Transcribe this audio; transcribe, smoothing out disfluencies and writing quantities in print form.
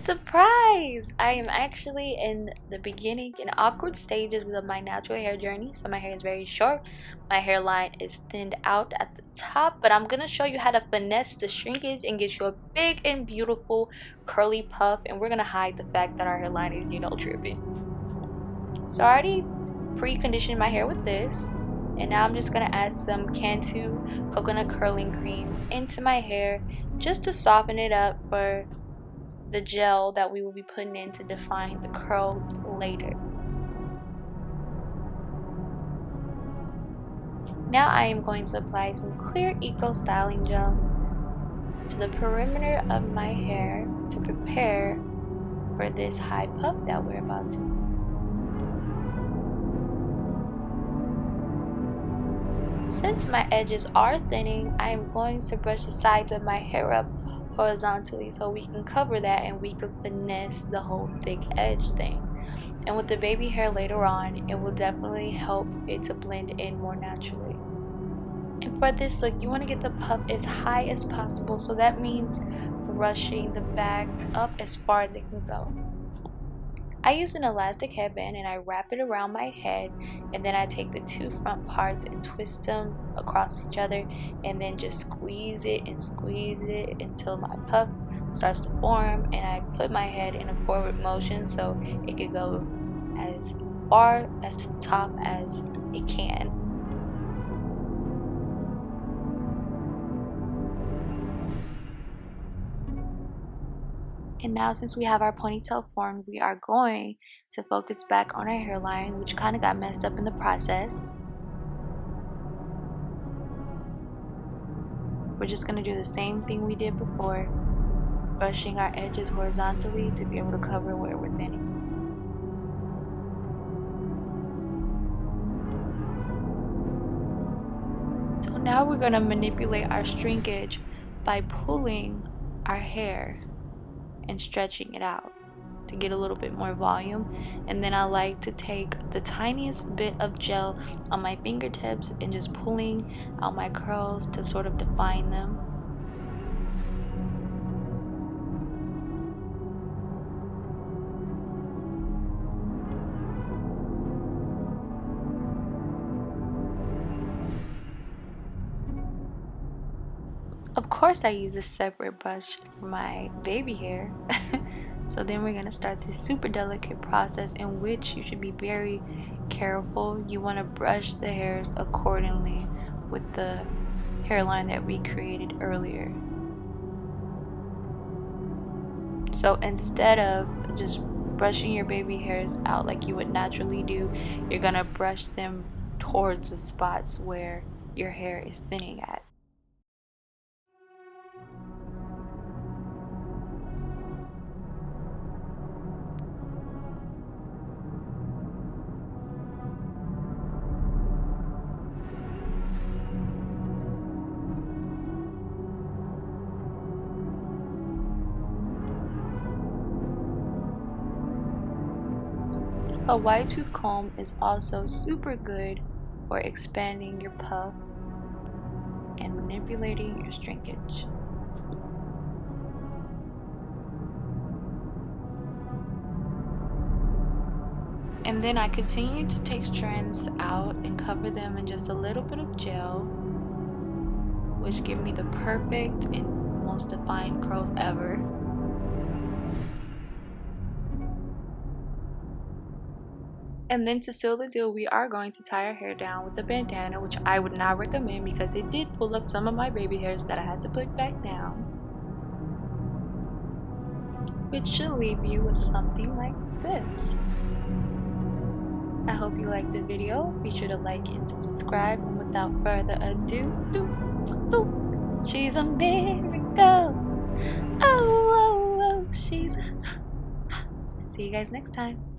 Surprise! I am actually in the beginning and awkward stages of my natural hair journey. So my hair is very short. My hairline is thinned out at the top, but I'm gonna show you how to finesse the shrinkage and get you a big and beautiful curly puff. And we're gonna hide the fact that our hairline is, tripping. So I already pre-conditioned my hair with this, and now I'm just gonna add some Cantu coconut curling cream into my hair just to soften it up for the gel that we will be putting in to define the curls later. Now I am going to apply some clear eco styling gel to the perimeter of my hair to prepare for this high puff that we're about to. Since my edges are thinning, I am going to brush the sides of my hair up horizontally so we can cover that and we can finesse the whole thick edge thing. And with the baby hair later on, it will definitely help it to blend in more naturally. And for this look, you want to get the puff as high as possible, so that means brushing the back up as far as it can go. I use an elastic headband and I wrap it around my head, and then I take the two front parts and twist them across each other, and then just squeeze it until my puff starts to form, and I put my head in a forward motion so it could go as far as to the top as it can. And now, since we have our ponytail formed, we are going to focus back on our hairline, which kind of got messed up in the process. We're just going to do the same thing we did before, brushing our edges horizontally to be able to cover where we're thinning. So now we're going to manipulate our shrinkage by pulling our hair and stretching it out to get a little bit more volume. And then I like to take the tiniest bit of gel on my fingertips and just pulling out my curls to sort of define them. Of course I use a separate brush for my baby hair. So then we're going to start this super delicate process in which you should be very careful. You want to brush the hairs accordingly with the hairline that we created earlier. So instead of just brushing your baby hairs out like you would naturally do, you're going to brush them towards the spots where your hair is thinning at. A wide tooth comb is also super good for expanding your puff and manipulating your shrinkage. And then I continue to take strands out and cover them in just a little bit of gel, which give me the perfect and most defined curls ever. And then to seal the deal, we are going to tie our hair down with a bandana, which I would not recommend because it did pull up some of my baby hairs that I had to put back down, which should leave you with something like this. I hope you liked the video. Be sure to like and subscribe. And without further ado, she's a miracle. Oh, she's a... See you guys next time.